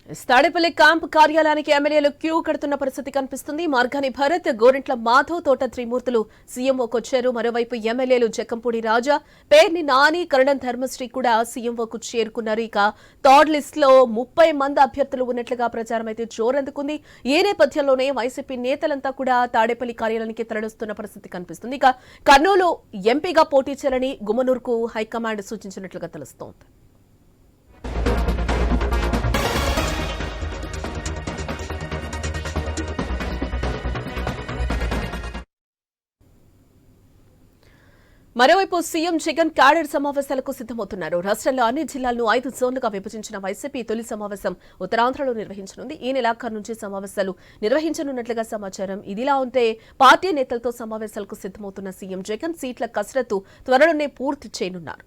Tadepalli camp కార్యాలయానికి ఎమ్మెల్యేలు queue కడుతున్న పరిస్థితి కనిపిస్తుంది. మార్గాని భరత్, గోరింట్ల మాధవ్, తోట త్రిమూర్తులు సీఎంఓకొచ్చారు. మరోవైపు ఎమ్మెల్యేలు జక్కంపూడి రాజా, పేర్ని నాని, కరణం ధర్మశ్రీ కూడా సీఎంఓకు చేరుకున్నారు. ఇక థర్డ్ లిస్ట్ లో 30 మంది అభ్యర్థులు ఉన్నట్లుగా ప్రచారం అయితే జోరందుకుంది. ఈ నేపథ్యంలోనే వైసీపీ నేతలంతా కూడా తాడేపల్లి కార్యాలయానికి తరలిస్తున్న పరిస్థితి కనిపిస్తుంది. ఇక కర్నూలు ఎంపీగా పోటీ చేయాలని గుమ్మనూరుకు హైకమాండ్ సూచించినట్లుగా తెలుస్తోంది. మరోవైపు సీఎం జగన్ క్యాడర్ సమావేశాలకు సిద్దమవుతున్నారు. రాష్ట్రంలో అన్ని జిల్లాలను 5 జోన్లుగా విభజించిన వైసీపీ తొలి సమావేశం ఉత్తరాంధ్రలో నిర్వహించనుంది. ఈ నెలాఖరు నుంచి సమావేశాలు నిర్వహించనున్నట్లుగా సమాచారం. ఇదిలా ఉంటే పార్టీ నేతలతో సమావేశాలకు సిద్దమవుతున్న సీఎం జగన్ సీట్ల కసరత్తు త్వరలోనే పూర్తి చేయనున్నారు.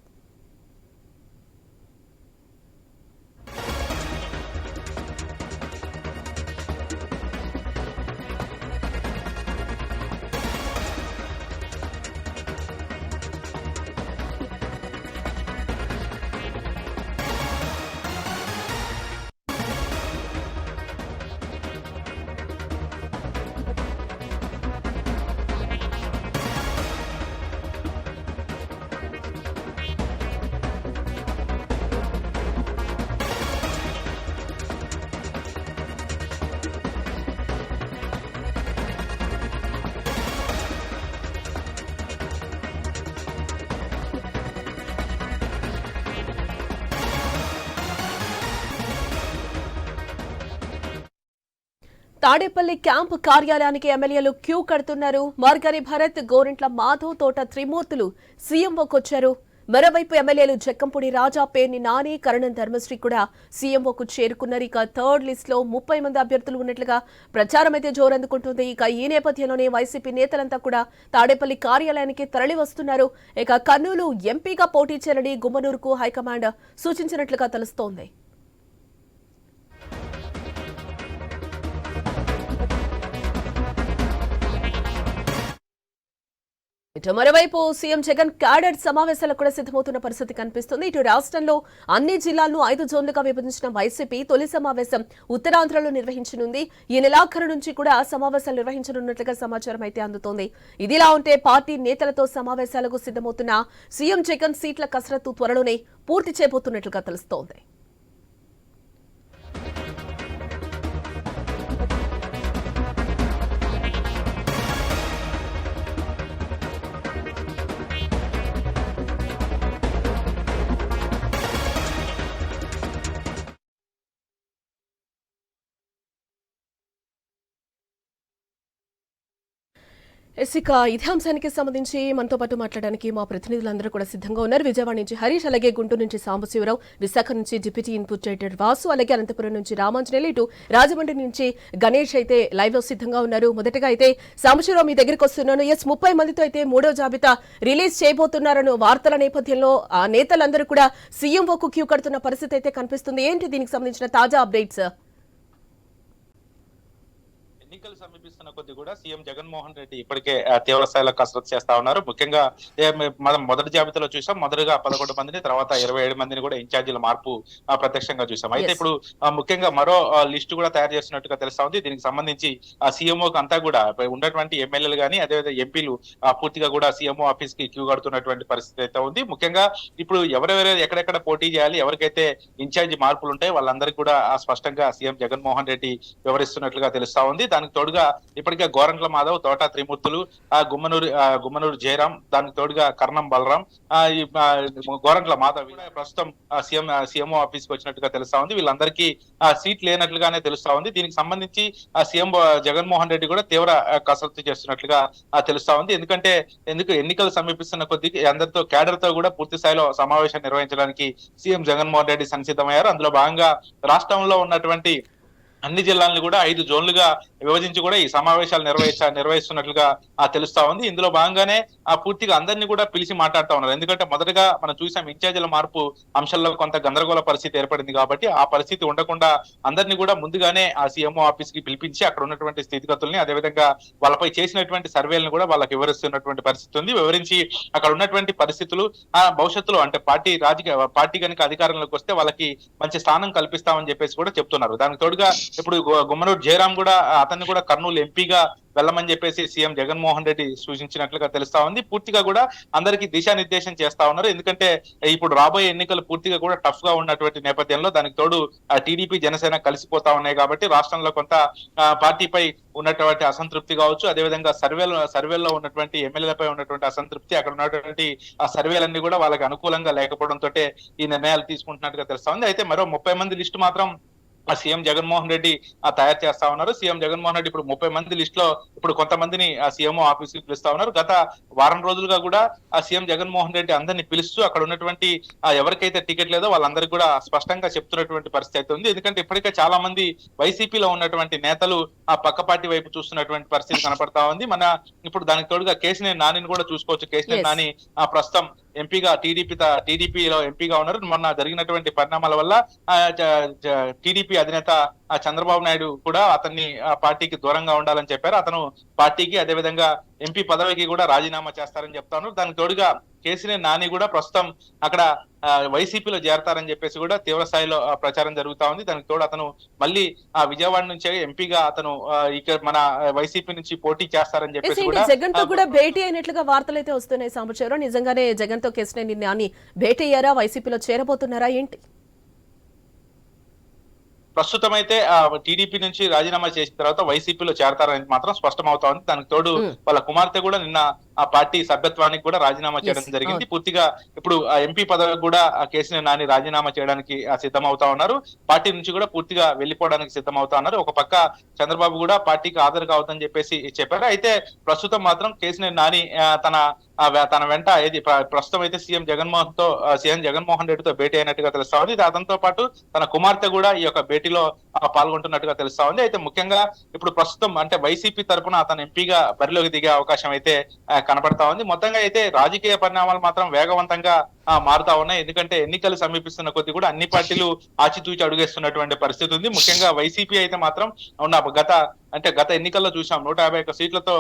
తాడేపల్లి క్యాంపు కార్యాలయానికి ఎమ్మెల్యేలు క్యూ కడుతున్నారు. మార్గాని భరత్, గోరింట్ల మాధవ్, తోట త్రిమూర్తులు సీఎంఓకొచ్చారు. మరోవైపు ఎమ్మెల్యేలు జక్కంపూడి రాజా, పేర్ని నాని, కరణం ధర్మశ్రీ కూడా సీఎంఓకు చేరుకున్నారు. ఇక థర్డ్ లిస్ట్ లో 30 మంది అభ్యర్థులు ఉన్నట్లుగా ప్రచారం అయితే జోరందుకుంటుంది. ఇక ఈ నేపథ్యంలోనే వైసీపీ నేతలంతా కూడా తాడేపల్లి కార్యాలయానికి తరలి వస్తున్నారు. ఇక కర్నూలు ఎంపీగా పోటీ చేయాలని గుమ్మనూరుకు హైకమాండ్ సూచించినట్లుగా తెలుస్తోంది. మరోవైపు సీఎం జగన్ క్యాడర్ సమావేశాలకు కూడా సిద్దమవుతున్న పరిస్థితి కనిపిస్తుంది. ఇటు రాష్ట్రంలో అన్ని జిల్లాలను 5 జోన్లుగా విభజించిన వైసీపీ తొలి సమావేశం ఉత్తరాంధ్రలో నిర్వహించనుంది. ఈ నెలాఖరు నుంచి కూడా సమావేశాలు నిర్వహించనున్నట్లుగా సమాచారం అయితే అందుతోంది. ఇదిలా ఉంటే పార్టీ నేతలతో సమావేశాలకు సిద్దమవుతున్న సీఎం జగన్ సీట్ల కసరత్తు త్వరలోనే పూర్తి చేయబోతున్నట్లుగా తెలుస్తోంది. ఇక ఇదే అంశానికి సంబంధించి మనతో పాటు మాట్లాడడానికి మా ప్రతినిధులందరూ కూడా సిద్ధంగా ఉన్నారు. విజయవాడ నుంచి హరీష్, అలాగే గుంటూరు నుంచి సాంబశివరావు, విశాఖ నుంచి డిప్యూటీ ఇన్పుట్ ఎడిటర్ వాసు, అలాగే అనంతపురం నుంచి రామాంజనేయులు, ఇటు రాజమండ్రి నుంచి గణేష్ అయితే లైవ్ లో సిద్ధంగా ఉన్నారు. మొదటగా అయితే సాంబశివరావు మీ దగ్గరికి వస్తున్నాను. 30 మందితో అయితే 3వ జాబితా రిలీజ్ చేయబోతున్నారని వార్తల నేపథ్యంలో ఆ నేతలందరూ కూడా సీఎంఓకు క్యూ కడుతున్న పరిస్థితి అయితే కనిపిస్తుంది. ఏంటి దీనికి సంబంధించిన తాజా అప్డేట్స్? ఎన్నికలు సమీపిస్తున్న కొద్ది కూడా సీఎం జగన్మోహన్ రెడ్డి ఇప్పటికే తీవ్ర స్థాయిలో కసరత్తు చేస్తా ఉన్నారు. ముఖ్యంగా మనం మొదటి జాబితాలో చూసాం, మొదటిగా 11 మందిని, తర్వాత 27 మందిని కూడా ఇన్ఛార్జీల మార్పు ప్రత్యక్షంగా చూసాం. అయితే ఇప్పుడు ముఖ్యంగా మరో లిస్టు కూడా తయారు చేస్తున్నట్టుగా తెలుస్తా ఉంది. దీనికి సంబంధించి సీఎంఓకి అంతా కూడా ఉన్నటువంటి ఎమ్మెల్యేలు కానీ అదేవిధంగా ఎంపీలు పూర్తిగా కూడా సీఎంఓ ఆఫీస్ కి క్యూ కడుతున్నటువంటి పరిస్థితి అయితే ఉంది. ముఖ్యంగా ఇప్పుడు ఎవరెవరు ఎక్కడెక్కడ పోటీ చేయాలి, ఎవరికైతే ఇన్ఛార్జి మార్పులు ఉంటాయి వాళ్ళందరికీ కూడా స్పష్టంగా సీఎం జగన్మోహన్ రెడ్డి వివరిస్తున్నట్లుగా తెలుస్తా ఉంది. దానికి తోడుగా ఇప్పటికే గోరంట్ల మాధవ్, తోట త్రిమూర్తులు, గుమ్మనూరు జయరాం, దానికి తోడుగా కర్ణం బలరాం, గోరంట్ల మాధవ్ ప్రస్తుతం సీఎంఓ ఆఫీస్ కి వచ్చినట్టుగా తెలుస్తా ఉంది. వీళ్ళందరికీ సీట్ లేనట్లుగానే తెలుస్తా ఉంది. దీనికి సంబంధించి సీఎం జగన్మోహన్ రెడ్డి కూడా తీవ్ర కసరత్తు చేస్తున్నట్లుగా తెలుస్తా ఉంది. ఎన్నికలు సమీపిస్తున్న కొద్ది అందరితో క్యాడర్ తో కూడా పూర్తి స్థాయిలో సమావేశం నిర్వహించడానికి సీఎం జగన్మోహన్ రెడ్డి సంసిద్ధమయ్యారు. అందులో భాగంగా రాష్ట్రంలో ఉన్నటువంటి అన్ని జిల్లాలను కూడా 5 జోన్లుగా విభజించి కూడా ఈ సమావేశాలు నిర్వహిస్తున్నట్లుగా తెలుస్తా ఉంది. ఇందులో భాగంగానే పూర్తిగా అందరినీ కూడా పిలిచి మాట్లాడుతా ఉన్నారు. ఎందుకంటే మొదటగా మనం చూసాం ఇన్ఛార్జీల మార్పు అంశంలో కొంత గందరగోళ పరిస్థితి ఏర్పడింది కాబట్టి ఆ పరిస్థితి ఉండకుండా అందరినీ కూడా ముందుగానే ఆ సీఎంఓ ఆఫీస్ కి పిలిపించి అక్కడ ఉన్నటువంటి స్థితిగతుల్ని, అదేవిధంగా వాళ్ళపై చేసినటువంటి సర్వేలను కూడా వాళ్ళకి వివరిస్తున్నటువంటి పరిస్థితి ఉంది. వివరించి అక్కడ ఉన్నటువంటి పరిస్థితులు భవిష్యత్తులో అంటే పార్టీ కనుక అధికారంలోకి వస్తే వాళ్ళకి మంచి స్థానం కల్పిస్తామని చెప్పేసి కూడా చెప్తున్నారు. దానికి తోడుగా ఇప్పుడు గుమ్మనూరు జయరాం కూడా అతన్ని కూడా కర్నూలు ఎంపీగా వెళ్ళమని చెప్పేసి సీఎం జగన్మోహన్ రెడ్డి సూచించినట్లుగా తెలుస్తా ఉంది. పూర్తిగా కూడా అందరికీ దిశానిర్దేశం చేస్తా ఉన్నారు. ఎందుకంటే ఇప్పుడు రాబోయే ఎన్నికలు పూర్తిగా కూడా టఫ్ గా ఉన్నటువంటి నేపథ్యంలో దానికి తోడు టీడీపీ జనసేన కలిసిపోతా ఉన్నాయి కాబట్టి రాష్ట్రంలో కొంత పార్టీపై ఉన్నటువంటి అసంతృప్తి కావచ్చు, అదేవిధంగా సర్వేల్లో ఉన్నటువంటి ఎమ్మెల్యేలపై ఉన్నటువంటి అసంతృప్తి, అక్కడ ఉన్నటువంటి ఆ సర్వేలన్నీ కూడా వాళ్ళకి అనుకూలంగా లేకపోవడంతో ఈ నిర్ణయాలు తీసుకుంటున్నట్టుగా తెలుస్తా ఉంది. అయితే మరో 30 మంది లిస్టు మాత్రం సీఎం జగన్మోహన్ రెడ్డి తయారు చేస్తా ఉన్నారు. సీఎం జగన్మోహన్ రెడ్డి ఇప్పుడు 30 మంది లిస్ట్ లో ఇప్పుడు కొంతమందిని సీఎంఓ ఆఫీస్ కి పిలుస్తా ఉన్నారు. గత వారం రోజులుగా కూడా సీఎం జగన్మోహన్ రెడ్డి అందరినీ పిలుస్తూ అక్కడ ఉన్నటువంటి ఎవరికైతే టికెట్ లేదో వాళ్ళందరికీ కూడా స్పష్టంగా చెప్తున్నటువంటి పరిస్థితి అయితే ఉంది. ఎందుకంటే ఇప్పటికే చాలా మంది వైసీపీలో ఉన్నటువంటి నేతలు ఆ పక్క పార్టీ వైపు చూస్తున్నటువంటి పరిస్థితి కనపడతా ఉంది. ఇప్పుడు దానికి తోడుగా కేశినేని నానిని కూడా చూసుకోవచ్చు. కేశినేని నాని ప్రస్తుతం ఎంపీగా టీడీపీలో ఎంపీగా ఉన్నారు. మొన్న జరిగినటువంటి పరిణామాల వల్ల టీడీపీ అధినేత చంద్రబాబు నాయుడు కూడా అతన్ని పార్టీకి దూరంగా ఉండాలని చెప్పారు. అతను పార్టీకి అదేవిధంగా ఎంపీ పదవికి కూడా రాజీనామా చేస్తారని చెప్తాను. దానికి తోడుగా కేసీనేని నాని కూడా ప్రస్తుతం అక్కడ వైసీపీలో చేరతారని చెప్పేసి కూడా తీవ్ర స్థాయిలో ప్రచారం జరుగుతా ఉంది. దానికి తోడు అతను మళ్ళీ విజయవాడ నుంచే ఎంపీగా అతను ఇక్కడ మన వైసీపీ నుంచి పోటీ చేస్తారని చెప్పేసి కూడా జగన్ తో కూడా భేటీ అయినట్లుగా వార్తలు అయితే వస్తున్నాయి. సాంబశివరావు, నిజంగానే జగన్ తో కేసీనేని నాని భేటీ అయ్యారా? వైసీపీలో చేరబోతున్నారా ఏంటి? ప్రస్తుతం అయితే టీడీపీ నుంచి రాజీనామా చేసిన తర్వాత వైసీపీలో చేరతారని మాత్రం స్పష్టం అవుతా ఉంది. దానికి తోడు వాళ్ళ కుమార్తె కూడా నిన్న ఆ పార్టీ సభ్యత్వానికి కూడా రాజీనామా చేయడం జరిగింది. పూర్తిగా ఇప్పుడు ఎంపీ పదవికి కూడా కేసీఆర్ నాని రాజీనామా చేయడానికి సిద్ధం అవుతా ఉన్నారు. పార్టీ నుంచి కూడా పూర్తిగా వెళ్లిపోవడానికి సిద్ధం అవుతా ఉన్నారు. ఒక పక్క చంద్రబాబు కూడా పార్టీకి హాజరు కావద్దని చెప్పేసి చెప్పారు. అయితే ప్రస్తుతం మాత్రం కేసీఆర్ నాని తన వెంట ఏది ప్రస్తుతం అయితే సీఎం జగన్మోహన్ రెడ్డితో భేటీ అయినట్టుగా తెలుస్తా ఉంది. అతనితో పాటు తన కుమార్తె కూడా ఈ యొక్క భేటీలో పాల్గొంటున్నట్టుగా తెలుస్తా ఉంది. అయితే ముఖ్యంగా ఇప్పుడు ప్రస్తుతం అంటే వైసీపీ తరఫున అతను ఎంపీగా బరిలోకి దిగే అవకాశం అయితే కనపడతా ఉంది. మొత్తంగా అయితే రాజకీయ పరిణామాలు మాత్రం వేగవంతంగా మారుతా ఉన్నాయి. ఎందుకంటే ఎన్నికలు సమీపిస్తున్న కొద్దీ కూడా అన్ని పార్టీలు ఆచితూచి అడుగేస్తున్నటువంటి పరిస్థితి ఉంది. ముఖ్యంగా వైసీపీ అయితే మాత్రం గత ఎన్నికల్లో చూసాం 151 సీట్లతో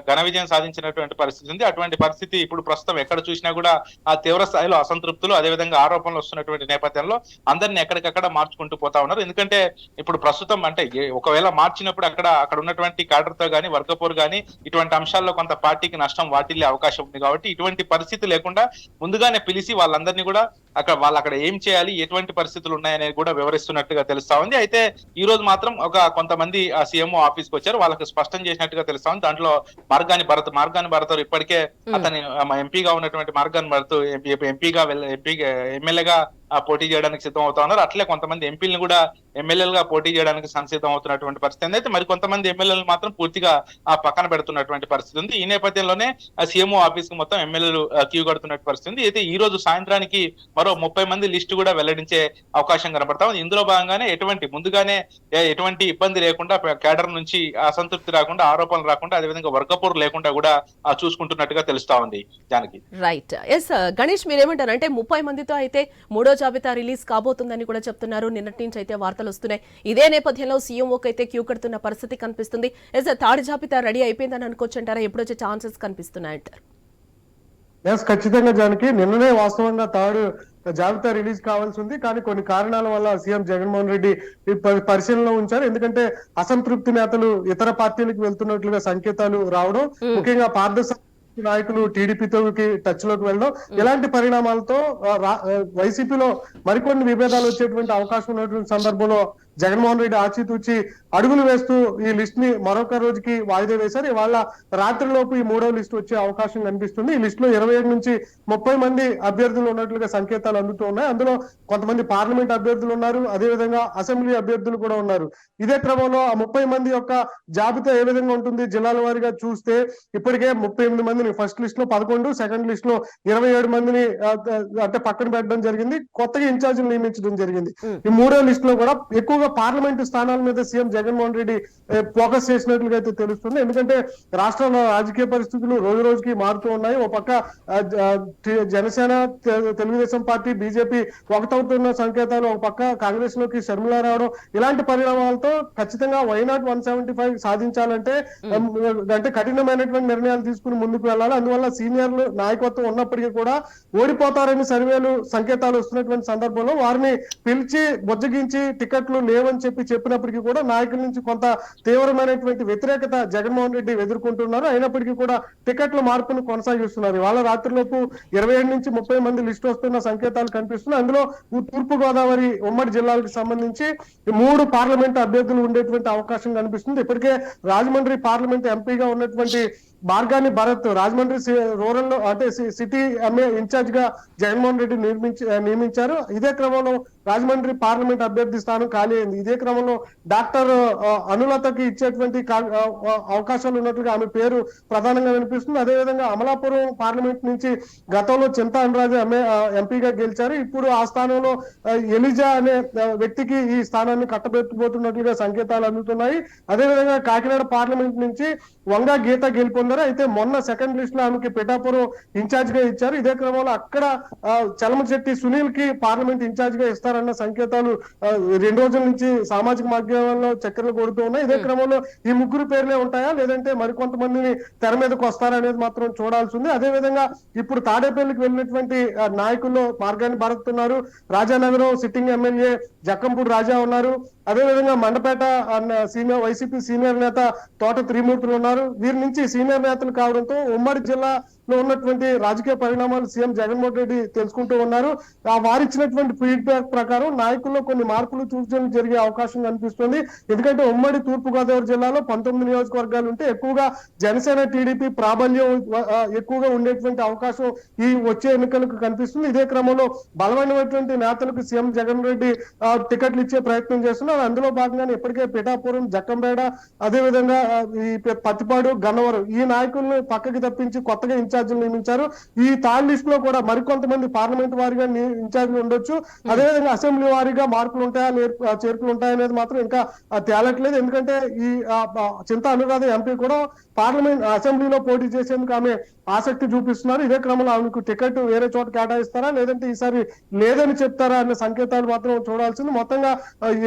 ఘన విజయం సాధించినటువంటి పరిస్థితి ఉంది. అటువంటి పరిస్థితి ఇప్పుడు ప్రస్తుతం ఎక్కడ చూసినా కూడా ఆ తీవ్ర స్థాయిలో అసంతృప్తులు, అదేవిధంగా ఆరోపణలు వస్తున్నటువంటి నేపథ్యంలో అందరినీ ఎక్కడికక్కడ మార్చుకుంటూ పోతా ఉన్నారు. ఎందుకంటే ఇప్పుడు ప్రస్తుతం అంటే ఒకవేళ మార్చినప్పుడు అక్కడ ఉన్నటువంటి క్యాడర్ తో గానీ వర్గపోరు గానీ ఇటువంటి అంశాల్లో కొంత పార్టీకి నష్టం వాటిల్లే అవకాశం ఉంది. కాబట్టి ఇటువంటి పరిస్థితి లేకుండా ముందుగానే పిలిచి వాళ్ళందరినీ కూడా అక్కడ ఏం చేయాలి, ఎటువంటి పరిస్థితులు ఉన్నాయనేది కూడా వివరిస్తున్నట్టుగా తెలుస్తా ఉంది. అయితే ఈ రోజు మాత్రం కొంతమంది సీఎంఓ ఆఫీస్ కి వచ్చారు. వాళ్ళకి స్పష్టం చేసినట్టుగా తెలుస్తా ఉంది. దాంట్లో మార్గాని భరత్ ఇప్పటికే అతని ఎంపీగా ఉన్నటువంటి మార్గాని భరత్ ఎమ్మెల్యేగా పోటీ చేయడానికి సిద్ధం అవుతా ఉన్నారు. అట్లే కొంతమంది ఎంపీలను కూడా ఎమ్మెల్యేలుగా పోటీ చేయడానికి సంసిద్ధం అవుతున్నటువంటి పరిస్థితి అయితే మరి కొంతమంది ఎమ్మెల్యేలు మాత్రం పూర్తిగా పక్కన పెడుతున్నటువంటి పరిస్థితి ఉంది. ఈ నేపథ్యంలోనే సీఎంఓ ఆఫీస్ కు మొత్తం ఎమ్మెల్యేలు క్యూ కడుతున్నటువంటి పరిస్థితి ఉంది. అయితే ఈ రోజు సాయంత్రానికి మరో 30 మంది లిస్టు కూడా వెల్లడించే అవకాశం కనబడతా ఉంది. ఇందులో భాగంగానే ఎటువంటి ఇబ్బంది లేకుండా కేడర్ నుంచి అసంతృప్తి రాకుండా, ఆరోపణలు రాకుండా, అదేవిధంగా వర్గపోరు లేకుండా కూడా చూసుకుంటున్నట్టుగా తెలుస్తా ఉంది. జానకి, రైట్. ఎస్ గణేష్, మీరేమంటారు? అంటే 30 మందితో అయితే మూడో జాబితా రిలీజ్ కాబోతుందని కూడా చెప్తున్నారు. నిన్నటి నుంచి అయితే వార్తలు వస్తున్నాయి. ఇదే నేపథ్యంలో సీఎంఓకి అయితే క్యూ కడుతున్న పరిస్థితి కనిపిస్తుంది. ఎస్ థర్డ్ జాబితా రెడీ అయిపోయిందని అనుకోవచ్చు అంటారా? ఎప్పుడు వచ్చే ఛాన్సెస్ కనిపిస్తున్నాయంటారు? ఖచ్చితంగా జానకి, నిన్ననే వాస్తవంగా థర్డ్ జాబితా రిలీజ్ కావాల్సి ఉంది. కానీ కొన్ని కారణాల వల్ల సీఎం జగన్మోహన్ రెడ్డి పరిశీలనలో ఉంచారు. ఎందుకంటే అసంతృప్తి నేతలు ఇతర పార్టీలకు వెళ్తున్నట్లుగా సంకేతాలు రావడం, ముఖ్యంగా పారదర్శక నాయకులు టీడీపీతో టచ్ లోకి వెళ్ళడం, ఇలాంటి పరిణామాలతో వైసీపీలో మరికొన్ని విభేదాలు వచ్చేటువంటి అవకాశం ఉన్నటువంటి సందర్భంలో జగన్మోహన్ రెడ్డి ఆచితూచి అడుగులు వేస్తూ ఈ లిస్ట్ ని మరొక రోజుకి వాయిదా వేశారు. ఇవాళ రాత్రిలోపు ఈ మూడో లిస్ట్ వచ్చే అవకాశం కనిపిస్తుంది. ఈ లిస్ట్ లో 27 నుంచి 30 మంది అభ్యర్థులు ఉన్నట్లుగా సంకేతాలు అందుతూ ఉన్నాయి. అందులో కొంతమంది పార్లమెంట్ అభ్యర్థులు ఉన్నారు, అదేవిధంగా అసెంబ్లీ అభ్యర్థులు కూడా ఉన్నారు. ఇదే క్రమంలో ఆ 30 మంది యొక్క జాబితా ఏ విధంగా ఉంటుంది జిల్లాల వారీగా చూస్తే ఇప్పటికే 38 మందిని ఫస్ట్ లిస్ట్ లో 11, సెకండ్ లిస్ట్ లో 27 మందిని అంటే పక్కన పెట్టడం జరిగింది. కొత్తగా ఇన్ఛార్జీలు నియమించడం జరిగింది. ఈ మూడో లిస్ట్ లో కూడా ఎక్కువగా ఎక్కువగా పార్లమెంటు స్థానాల మీద సీఎం జగన్మోహన్ రెడ్డి ఫోకస్ చేసినట్లుగా అయితే తెలుస్తుంది. ఎందుకంటే రాష్ట్రంలో రాజకీయ పరిస్థితులు రోజు రోజుకి మారుతూ ఉన్నాయి. ఒక పక్క జనసేన, తెలుగుదేశం పార్టీ, బీజేపీ ఒకటవుతున్న సంకేతాలు, ఒక పక్క కాంగ్రెస్ లోకి షర్మిల రావడం, ఇలాంటి పరిణామాలతో ఖచ్చితంగా వైనాట్ 175 సాధించాలంటే అంటే కఠినమైనటువంటి నిర్ణయాలు తీసుకుని ముందుకు వెళ్ళాలి. అందువల్ల సీనియర్లు నాయకత్వం ఉన్నప్పటికీ కూడా ఓడిపోతారని సర్వేలు సంకేతాలు వస్తున్నటువంటి సందర్భంలో వారిని పిలిచి బొజ్జగించి టికెట్లు లేవని చెప్పినప్పటికీ కూడా నాయకుల నుంచి కొంత తీవ్రమైనటువంటి వ్యతిరేకత జగన్మోహన్ రెడ్డి ఎదుర్కొంటున్నారు. అయినప్పటికీ కూడా టికెట్ల మార్పును కొనసాగిస్తున్నారు. వాళ్ళ రాత్రిలోపు 27 నుంచి 30 మంది లిస్టు వస్తున్న సంకేతాలు కనిపిస్తున్నాయి. అందులో తూర్పు గోదావరి ఉమ్మడి జిల్లాలకు సంబంధించి 3 పార్లమెంట్ అభ్యర్థులు ఉండేటువంటి అవకాశం కనిపిస్తుంది. ఇప్పటికే రాజమండ్రి పార్లమెంట్ ఎంపీగా ఉన్నటువంటి మార్గాని భరత్ రాజమండ్రి రూరల్ లో అంటే సిటీ ఎంఏ ఇన్ఛార్జ్ గా జగన్మోహన్ రెడ్డి నియమించారు. ఇదే క్రమంలో రాజమండ్రి పార్లమెంట్ అభ్యర్థి స్థానం ఖాళీ అయింది. ఇదే క్రమంలో డాక్టర్ అనులతకి ఇచ్చేటువంటి అవకాశాలు ఉన్నట్లుగా ఆమె పేరు ప్రధానంగా వినిపిస్తుంది. అదేవిధంగా అమలాపురం పార్లమెంట్ నుంచి గతంలో చింతా అనురాజు ఎంపీగా గెలిచారు. ఇప్పుడు ఆ స్థానంలో ఎలిజా అనే వ్యక్తికి ఈ స్థానాన్ని కట్టబెట్టబోతున్నట్లుగా సంకేతాలు అందుతున్నాయి. అదేవిధంగా కాకినాడ పార్లమెంట్ నుంచి వంగా గీత గెలుపొందారు. అయితే మొన్న సెకండ్ లిస్ట్ లో ఆమెకి పిఠాపురం ఇన్ఛార్జ్ గా ఇచ్చారు. ఇదే క్రమంలో అక్కడ చలమశెట్టి సునీల్ కి పార్లమెంట్ ఇన్ఛార్జ్ గా ఇస్తారన్న సంకేతాలు 2 రోజుల నుంచి సామాజిక మాధ్యమాల్లో చక్కర్లు కొడుతూ ఉన్నాయి. ఇదే క్రమంలో ఈ ముగ్గురు పేర్లే ఉంటాయా లేదంటే మరికొంతమందిని తెర మీదకి వస్తారనేది మాత్రం చూడాల్సి ఉంది. అదేవిధంగా ఇప్పుడు తాడేపల్లికి వెళ్ళినటువంటి నాయకుల్లో మార్గాని భరత్ ఉన్నారు. రాజానగరం సిట్టింగ్ ఎమ్మెల్యే జక్కంపూడి రాజా ఉన్నారు. అదేవిధంగా మండపేట వైసీపీ సీనియర్ నేత తోట త్రిమూర్తులు ఉన్నారు. వీరి నుంచి సీనియర్ నేతలు కావడంతో ఉమ్మడి జిల్లాలో ఉన్నటువంటి రాజకీయ పరిణామాలు సీఎం జగన్మోహన్ రెడ్డి తెలుసుకుంటూ ఉన్నారు. వారిచ్చినటువంటి ఫీడ్బ్యాక్ ప్రకారం నాయకుల్లో కొన్ని మార్పులు సూచనలు జరిగే అవకాశం కనిపిస్తుంది. ఎందుకంటే ఉమ్మడి తూర్పు గోదావరి జిల్లాలో 19 నియోజకవర్గాలు ఉంటే ఎక్కువగా జనసేన, టీడీపీ ప్రాబల్యం ఎక్కువగా ఉండేటువంటి అవకాశం ఈ వచ్చే ఎన్నికలకు కనిపిస్తుంది. ఇదే క్రమంలో బలమైనటువంటి నేతలకు సీఎం జగన్ రెడ్డి టికెట్లు ఇచ్చే ప్రయత్నం చేస్తున్నారు. అందులో భాగంగానే ఇప్పటికే పిఠాపురం, జక్కంపేట, అదేవిధంగా ఈ పత్తిపాడు, గన్నవరం ఈ నాయకులను పక్కకి తప్పించి కొత్తగా ఇన్ఛార్జీలు నియమించారు. ఈ థర్డ్ లిస్ట్ లో కూడా మరికొంతమంది పార్లమెంట్ వారిగా ఇన్ఛార్జీలు ఉండొచ్చు. అదేవిధంగా అసెంబ్లీ వారీగా మార్పులు ఉంటాయా చేర్పులు ఉంటాయనేది మాత్రం ఇంకా తేలట్లేదు. ఎందుకంటే ఈ చింతా అనురాధ ఎంపీ కూడా పార్లమెంట్ అసెంబ్లీలో పోటీ చేసేందుకు ఆమె ఆసక్తి చూపిస్తున్నారు. ఇదే క్రమంలో ఆమెకు టికెట్ వేరే చోట కేటాయిస్తారా లేదంటే ఈసారి లేదని చెప్తారా అనే సంకేతాలు మాత్రం చూడాల్సింది. మొత్తంగా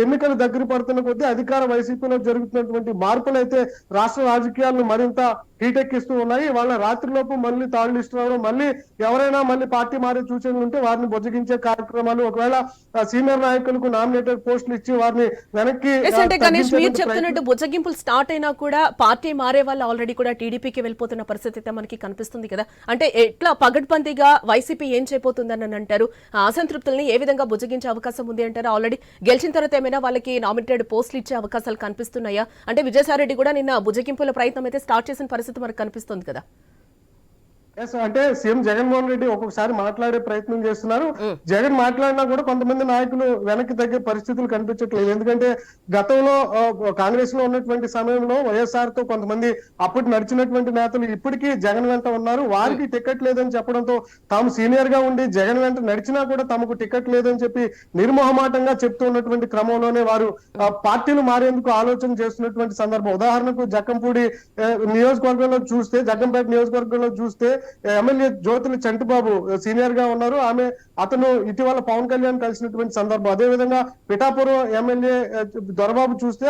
ఎన్నికలు దగ్గర పడుతున్న కొద్దీ అధికార వైసీపీలో జరుగుతున్నటువంటి మార్పులు అయితే రాష్ట్ర రాజకీయాలను మరింత హీటెక్కిస్తూ ఉన్నాయి. వాళ్ళ రాత్రిలోపు మళ్ళీ థర్డ్ లిస్ట్ రావడం, మళ్ళీ ఎవరైనా మళ్ళీ పార్టీ మారే సూచనలు ఉంటే వారిని బొజ్జగించే కార్యక్రమాలు, ఒకవేళ సీనియర్ నాయకులకు నామినేటెడ్ పోస్టులు ఇచ్చి వారిని వెనక్కి గణేష్ మీరు చెప్తున్నట్టు బుజ్జగింపులు స్టార్ట్ అయినా కూడా పార్టీ మారే వాళ్ళు ఆల్రెడీ కూడా టీడీపీకి వెళ్ళిపోతున్న పరిస్థితి అయితే మనకి కనిపిస్తుంది కదా. అంటే ఎట్లా పగడ్బందీగా వైసీపీ ఏం చేయబోతుందని అంటారు? అసంతృప్తుల్ని ఏ విధంగా బుజ్జగించే అవకాశం ఉంది అంటారు? ఆల్రెడీ గెలిచిన తర్వాత ఏమైనా వాళ్ళకి నామినేటెడ్ పోస్టులు ఇచ్చే అవకాశాలు కనిపిస్తున్నాయా? అంటే విజయసాయి రెడ్డి కూడా నిన్న బుజ్జగింపుల ప్రయత్నం అయితే స్టార్ట్ చేసిన పరిస్థితి మనకు కనిపిస్తుంది కదా. అంటే సీఎం జగన్మోహన్ రెడ్డి ఒక్కొక్కసారి మాట్లాడే ప్రయత్నం చేస్తున్నారు. జగన్ మాట్లాడినా కూడా కొంతమంది నాయకులు వెనక్కి తగ్గే పరిస్థితులు కనిపించట్లేదు. ఎందుకంటే గతంలో కాంగ్రెస్ లో ఉన్నటువంటి సమయంలో వైఎస్ఆర్ తో కొంతమంది అప్పటి నడిచినటువంటి నేతలు ఇప్పటికీ జగన్ వెంట ఉన్నారు. వారికి టికెట్ లేదని చెప్పడంతో తాము సీనియర్ గా ఉండి జగన్ వెంట నడిచినా కూడా తమకు టికెట్ లేదని చెప్పి నిర్మోహమాటంగా చెప్తూ ఉన్నటువంటి క్రమంలోనే వారు పార్టీలు మారేందుకు ఆలోచన చేస్తున్నటువంటి సందర్భం. ఉదాహరణకు జక్కంపూడి నియోజకవర్గంలో చూస్తే, జగ్గంపేట నియోజకవర్గంలో చూస్తే ఎమ్మెల్యే జ్యోతుల చంటిబాబు సీనియర్ గా ఉన్నారు. అతను ఇటీవల పవన్ కళ్యాణ్ కలిసినటువంటి సందర్భం. అదేవిధంగా పిఠాపురం ఎమ్మెల్యే దొరబాబు చూస్తే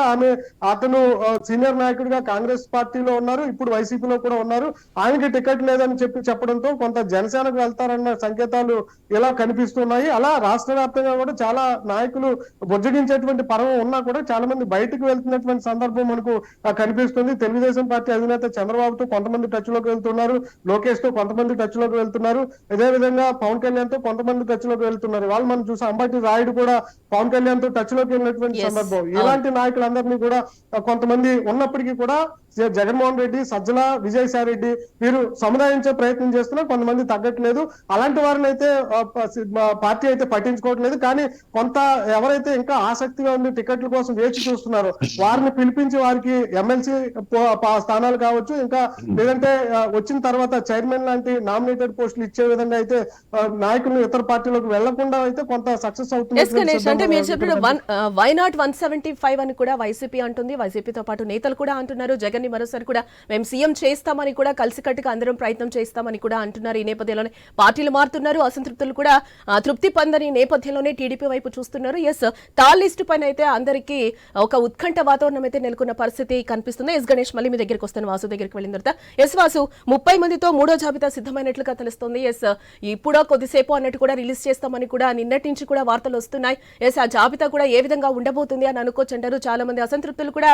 అతను సీనియర్ నాయకుడిగా కాంగ్రెస్ పార్టీలో ఉన్నారు, ఇప్పుడు వైసీపీలో కూడా ఉన్నారు. ఆయనకి టికెట్ లేదని చెప్పడంతో కొంత జనసేనకు వెళ్తారన్న సంకేతాలు ఇలా కనిపిస్తున్నాయి. అలా రాష్ట్ర వ్యాప్తంగా కూడా చాలా నాయకులు బుజ్జగించేటువంటి పర్వం ఉన్నా కూడా చాలా మంది బయటకు వెళ్తున్నటువంటి సందర్భం మనకు కనిపిస్తుంది. తెలుగుదేశం పార్టీ అధినేత చంద్రబాబుతో కొంతమంది టచ్ లోకి వెళ్తున్నారు, లోకేష్ తో కొంతమంది టచ్ లోకి వెళ్తున్నారు, అదే విధంగా పవన్ కళ్యాణ్ తో కొంతమంది టచ్ లోకి వెళ్తున్నారు. వాళ్ళు మనం చూసాం, అంబటి రాయుడు కూడా పవన్ కళ్యాణ్ తో టచ్ లోకి వెళ్ళినటువంటి సందర్భం. ఇలాంటి నాయకులందరినీ కూడా కొంతమంది ఉన్నప్పటికీ కూడా జగన్మోహన్ రెడ్డి, సజ్జల, విజయసాయి రెడ్డి వీరు సముదాయించే ప్రయత్నం చేస్తున్నారు. కొంతమంది తగ్గట్లేదు. అలాంటి వారిని అయితే పార్టీ అయితే పట్టించుకోవట్లేదు. కానీ కొంత ఎవరైతే ఇంకా ఆసక్తిగా ఉండి టికెట్ల కోసం వేచి చూస్తున్నారో వారిని పిలిపించి వారికి ఎమ్మెల్సీ స్థానాలు కావచ్చు, ఇంకా లేదంటే వచ్చిన తర్వాత చైర్మన్ లాంటి నామినేటెడ్ పోస్టులు ఇచ్చే విధంగా అయితే నాయకులు ఇతర పార్టీలకు వెళ్లకుండా అయితే కొంత సక్సెస్ గణేష్, అంటే మీరు చెప్పిన అవుతుంది. వై నాట్ 175 అని కూడా వైసీపీ అంటుంది. వైసీపీతో పాటు నేతలు కూడా అంటున్నారు. జగన్ ని మరోసారి కూడా మేము సీఎం చేస్తామని కూడా కలిసికట్టుగా అందరం ప్రయత్నం చేస్తామని కూడా అంటున్నారు. ఈ నేపథ్యంలోనే పార్టీలు మారుతున్నారు. అసంతృప్తులు కూడా తృప్తి పొందని నేపథ్యంలోనే టీడీపీ వైపు చూస్తున్నారు. ఎస్, తాల్ లిస్టు పైన అయితే అందరికీ ఒక ఉత్కంఠ వాతావరణం అయితే నెలకొన్న పరిస్థితి కనిపిస్తుంది. ఎస్ గణేష్, మళ్ళీ మీ దగ్గరికి వస్తాను. వాసు దగ్గరికి వెళ్ళిన తర్వాత ఎస్ వాసు, 30 మందితో మూడో జాబితా సిద్ధమైనట్లుగా తెలుస్తోంది. ఎస్, ఇప్పుడో కొద్దిసేపు అన్నట్టు కూడా రిలీజ్ చేస్తామని కూడా నిన్నటి నుంచి కూడా వార్తలు వస్తున్నాయి. ఎస్, ఆ జాబితా కూడా ఏ విధంగా ఉండబోతుంది అని అనుకోవచ్చు అంటారు. చాలా మంది అసంతృప్తులు కూడా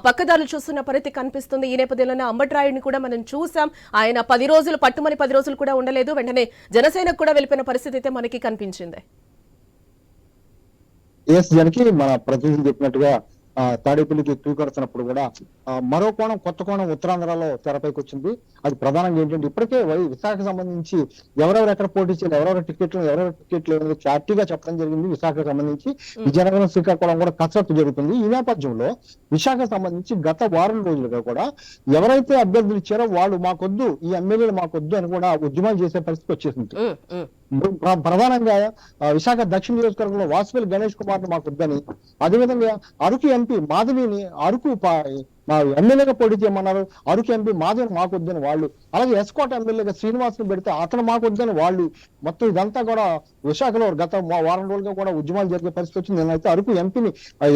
పక్కదారులు చూస్తున్న పరిస్థితి కనిపిస్తుంది. ఈ నేపథ్యంలోనే అంబట్రాయుడిని కూడా మనం చూసాం. ఆయన 10 రోజులు పట్టుమని 10 రోజులు కూడా ఉండలేదు. వెంటనే జనసేనకు కూడా వెళ్ళిపోయిన పరిస్థితి అయితే మనకి కనిపించింది. జనకి మన ప్రతినిధి చెప్పినట్టుగా తాడేపల్లికి క్యూ కడుతున్నప్పుడు కూడా మరో కోణం, కొత్త కోణం ఉత్తరాంధ్రలో తెరపైకి వచ్చింది. అది ప్రధానంగా ఏంటంటే ఇప్పటికే విశాఖకు సంబంధించి ఎవరెవరు ఎక్కడ పోటీ చేయాలి, ఎవరెవరు టికెట్లు అనేది క్లారిటీగా చెప్పడం జరిగింది. విశాఖకు సంబంధించి విజయనగరం, శ్రీకాకుళం కూడా కసరత్తు జరుగుతుంది. ఈ నేపథ్యంలో విశాఖకు సంబంధించి గత వారం రోజులుగా కూడా ఎవరైతే అభ్యర్థులు ఇచ్చారో వాళ్ళు మాకొద్దు, ఈ ఎమ్మెల్యేలు మాకొద్దు అని కూడా ఉద్యమాలు చేసే పరిస్థితి వచ్చేసింది. ప్రధానంగా విశాఖ దక్షిణ నియోజకవర్గంలో వాసుపల్లి గణేష్ కుమార్ మాకొద్దని, అదేవిధంగా అరకు ఎంపీ మాధవిని అరకు ఎమ్మెల్యేగా పోటీ చేయమన్నారు. అరకు ఎంపీ మాధవిని మాకొద్దని వాళ్ళు, అలాగే ఎస్కోట ఎమ్మెల్యేగా శ్రీనివాసుని పెడితే అతను మాకొద్దని వాళ్ళు, మొత్తం ఇదంతా కూడా విశాఖలో గత వారం రోజులుగా కూడా ఉద్యమాలు జరిగే పరిస్థితి వచ్చింది. నేనైతే అరకు ఎంపీని